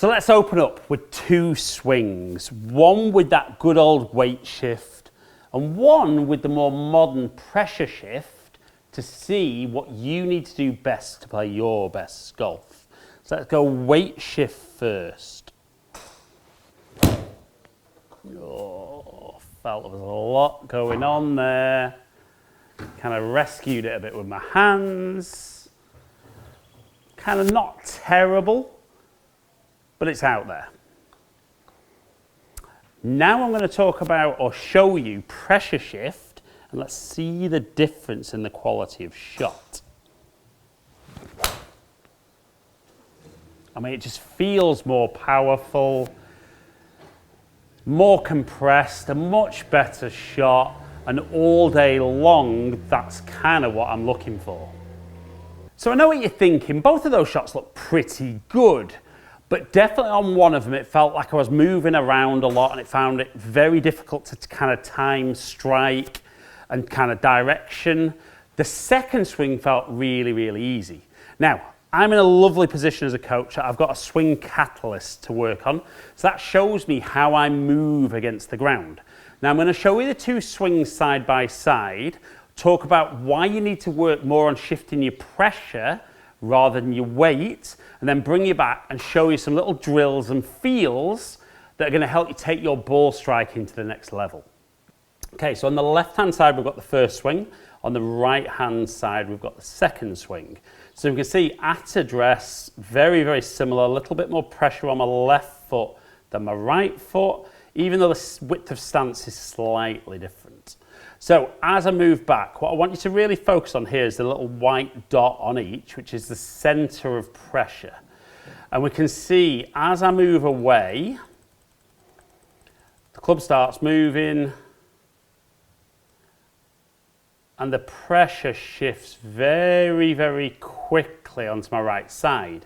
So let's open up with two swings, one with that good old weight shift and one with the more modern pressure shift to see what you need to do best to play your best golf. So let's go weight shift first. Oh, felt there was a lot going on there. Kind of rescued it a bit with my hands. Kind of not terrible, but it's out there. Now I'm going to talk about or show you pressure shift, and let's see the difference in the quality of shot. I mean, it just feels more powerful, more compressed, a much better shot, and all day long, that's kind of what I'm looking for. So I know what you're thinking, both of those shots look pretty good, but definitely on one of them, it felt like I was moving around a lot and it found it very difficult to kind of time strike and kind of direction. The second swing felt really, really easy. Now, I'm in a lovely position as a coach. I've got a swing catalyst to work on. So that shows me how I move against the ground. Now I'm going to show you the two swings side by side, talk about why you need to work more on shifting your pressure rather than your weight, and then bring you back and show you some little drills and feels that are going to help you take your ball striking to the next level. Okay, so on the left-hand side, we've got the first swing. On the right-hand side, we've got the second swing. So you can see at address, very, very similar, a little bit more pressure on my left foot than my right foot, even though the width of stance is slightly different. So as I move back, what I want you to really focus on here is the little white dot on each, which is the center of pressure. And we can see as I move away, the club starts moving, and the pressure shifts very, very quickly onto my right side.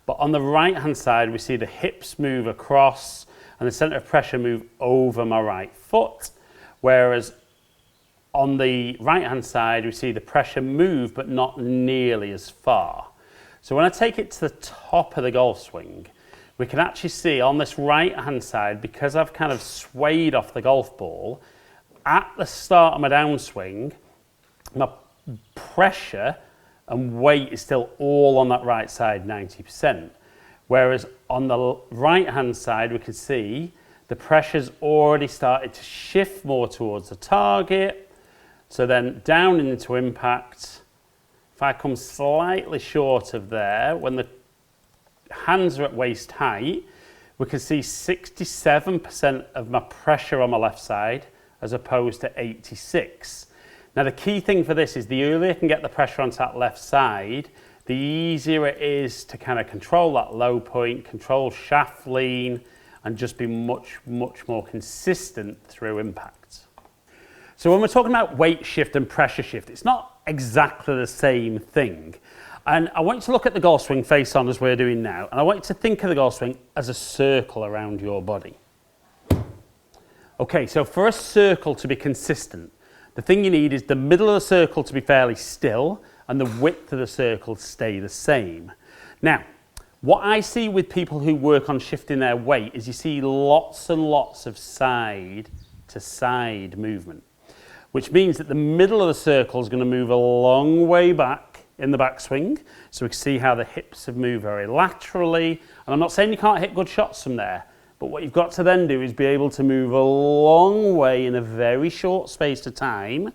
But on the right-hand side, we see the hips move across and the center of pressure move over my right foot. Whereas on the right-hand side, we see the pressure move, but not nearly as far. So when I take it to the top of the golf swing, we can actually see on this right-hand side, because I've kind of swayed off the golf ball, at the start of my downswing, my pressure and weight is still all on that right side, 90%. Whereas on the right-hand side, we can see the pressure's already started to shift more towards the target. So then down into impact, if I come slightly short of there, when the hands are at waist height, we can see 67% of my pressure on my left side as opposed to 86. Now the key thing for this is the earlier I can get the pressure onto that left side, the easier it is to kind of control that low point, control shaft lean, and just be much, much more consistent through impact. So when we're talking about weight shift and pressure shift, it's not exactly the same thing. And I want you to look at the golf swing face on as we're doing now, and I want you to think of the golf swing as a circle around your body. Okay, so for a circle to be consistent, the thing you need is the middle of the circle to be fairly still and the width of the circle to stay the same. Now, what I see with people who work on shifting their weight is you see lots and lots of side to side movement, which means that the middle of the circle is going to move a long way back in the backswing. So we can see how the hips have moved very laterally. And I'm not saying you can't hit good shots from there, but what you've got to then do is be able to move a long way in a very short space of time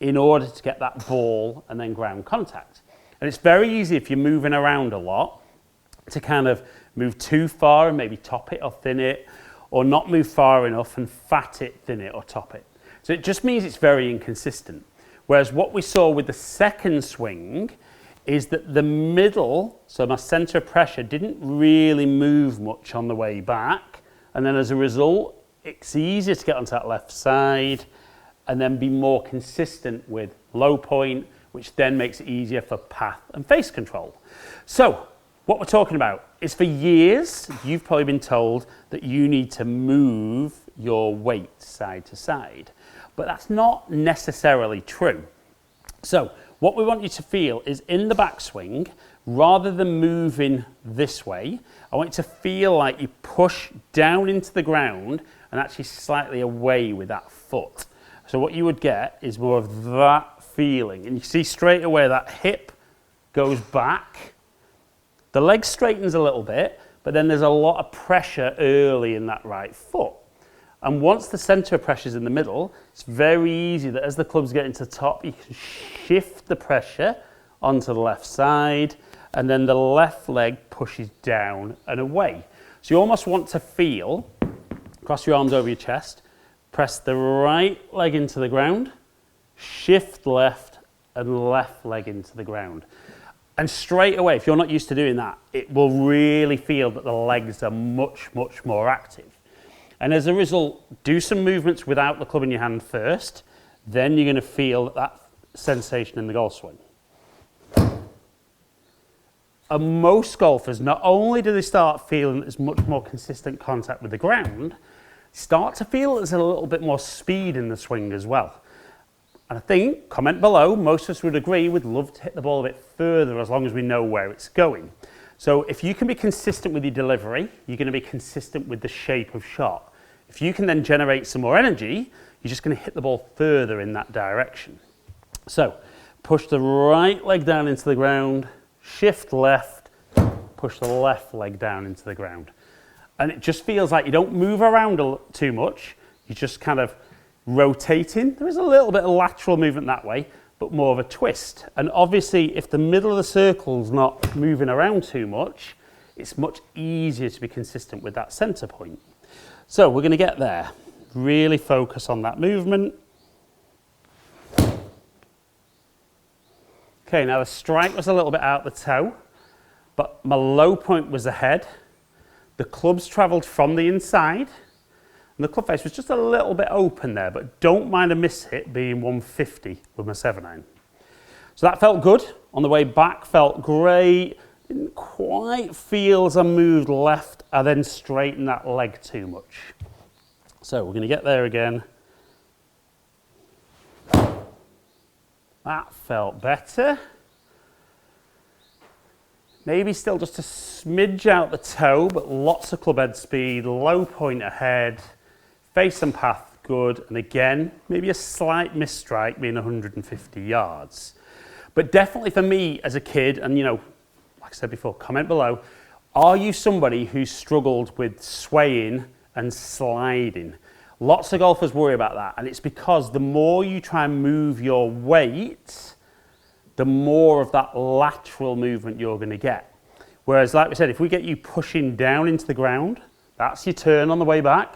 in order to get that ball and then ground contact. And it's very easy if you're moving around a lot to kind of move too far and maybe top it or thin it, or not move far enough and fat it, thin it or top it. So it just means it's very inconsistent. Whereas what we saw with the second swing is that the middle, so my center of pressure, didn't really move much on the way back. And then as a result, it's easier to get onto that left side and then be more consistent with low point, which then makes it easier for path and face control. So what we're talking about is for years, you've probably been told that you need to move your weight side to side, but that's not necessarily true. So what we want you to feel is in the backswing, rather than moving this way, I want you to feel like you push down into the ground and actually slightly away with that foot. So what you would get is more of that feeling. And you see straight away that hip goes back. The leg straightens a little bit, but then there's a lot of pressure early in that right foot. And once the centre of pressure is in the middle, it's very easy that as the club's getting to the top, you can shift the pressure onto the left side, and then the left leg pushes down and away. So you almost want to feel, cross your arms over your chest, press the right leg into the ground, shift left, and left leg into the ground. And straight away, if you're not used to doing that, it will really feel that the legs are much, much more active. And as a result, do some movements without the club in your hand first, then you're going to feel that sensation in the golf swing. And most golfers, not only do they start feeling there's much more consistent contact with the ground, start to feel there's a little bit more speed in the swing as well. And I think, comment below, most of us would agree we'd love to hit the ball a bit further as long as we know where it's going. So if you can be consistent with your delivery, you're going to be consistent with the shape of shot. If you can then generate some more energy, you're just going to hit the ball further in that direction. So push the right leg down into the ground, shift left, push the left leg down into the ground. And it just feels like you don't move around too much, you're just kind of rotating. There is a little bit of lateral movement that way, but more of a twist. And obviously, if the middle of the circle's not moving around too much, it's much easier to be consistent with that center point. So we're going to get there. Really focus on that movement. Okay, now the strike was a little bit out the toe, but my low point was ahead. The clubs travelled from the inside, and the club face was just a little bit open there, but don't mind a miss hit being 150 with my 7-iron. So that felt good. On the way back, felt great. Didn't quite feel as I moved left, I then straightened that leg too much. So we're going to get there again. That felt better. Maybe still just a smidge out the toe, but lots of club head speed, low point ahead, face and path good, and again, maybe a slight miss strike being 150 yards. But definitely for me as a kid, and you know, like I said before, comment below, are you somebody who's struggled with swaying and sliding? Lots of golfers worry about that, and it's because the more you try and move your weight, the more of that lateral movement you're going to get. Whereas, like we said, if we get you pushing down into the ground, that's your turn on the way back,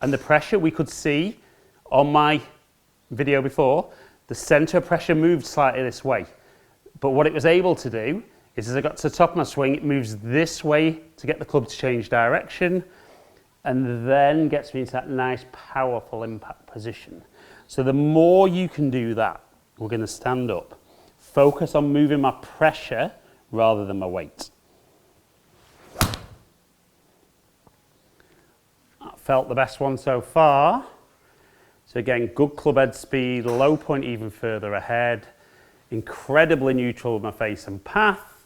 and the pressure we could see on my video before, the center of pressure moved slightly this way. But what it was able to do is as I got to the top of my swing, it moves this way to get the club to change direction, and then gets me into that nice, powerful impact position. So the more you can do that, we're going to stand up. Focus on moving my pressure rather than my weight. That felt the best one so far. So again, good club head speed, low point even further ahead, incredibly neutral with my face and path,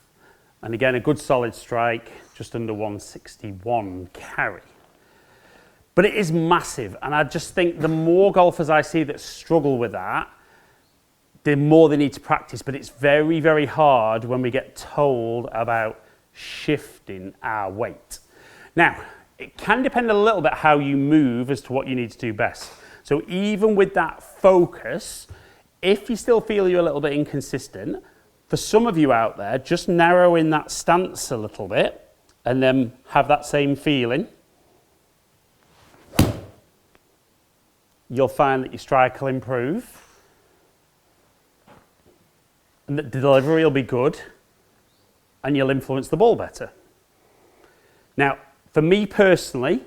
and again, a good solid strike, just under 161 carry. But it is massive, and I just think the more golfers I see that struggle with that, the more they need to practice. But it's very, very hard when we get told about shifting our weight. Now, it can depend a little bit how you move as to what you need to do best. So even with that focus, if you still feel you're a little bit inconsistent, for some of you out there, just narrow in that stance a little bit and then have that same feeling. You'll find that your strike will improve and that the delivery will be good and you'll influence the ball better. Now, for me personally,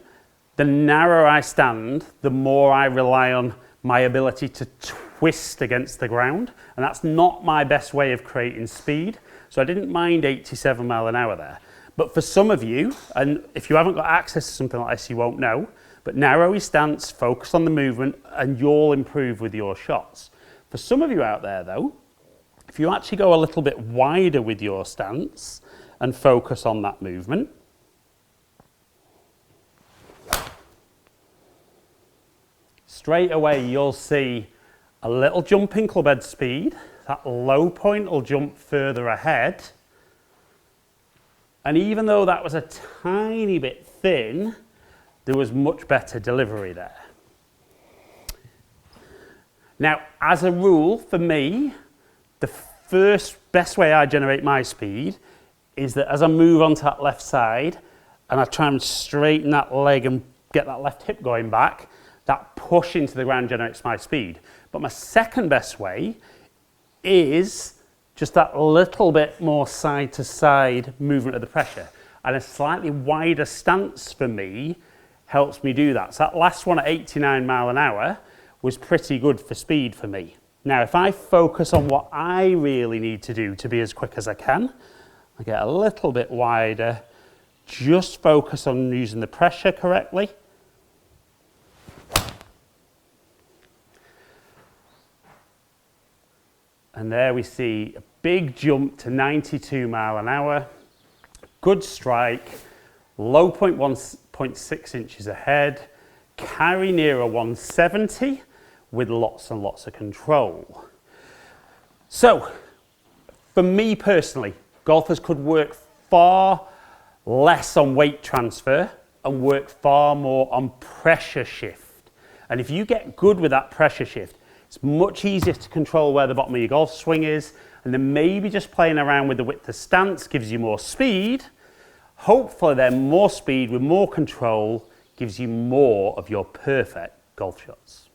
the narrower I stand, the more I rely on my ability to twist against the ground, and that's not my best way of creating speed. So I didn't mind 87 mile an hour there. But for some of you, and if you haven't got access to something like this, you won't know, but narrow your stance, focus on the movement, and you'll improve with your shots. For some of you out there though, If you actually go a little bit wider with your stance and focus on that movement, straight away you'll see a little jump in club head speed. That low point will jump further ahead. And even though that was a tiny bit thin, there was much better delivery there. Now, as a rule, for me, the first best way I generate my speed is that as I move onto that left side and I try and straighten that leg and get that left hip going back, that push into the ground generates my speed. But my second best way is just that little bit more side to side movement of the pressure. And a slightly wider stance for me helps me do that. So that last one at 89 mile an hour was pretty good for speed for me. Now, if I focus on what I really need to do to be as quick as I can, I get a little bit wider, just focus on using the pressure correctly. And there we see a big jump to 92 mile an hour, good strike, low point 1.6 inches ahead, carry near a 170 with lots and lots of control. So, for me personally, golfers could work far less on weight transfer and work far more on pressure shift. And if you get good with that pressure shift, it's much easier to control where the bottom of your golf swing is, and then maybe just playing around with the width of stance gives you more speed. Hopefully then more speed with more control gives you more of your perfect golf shots.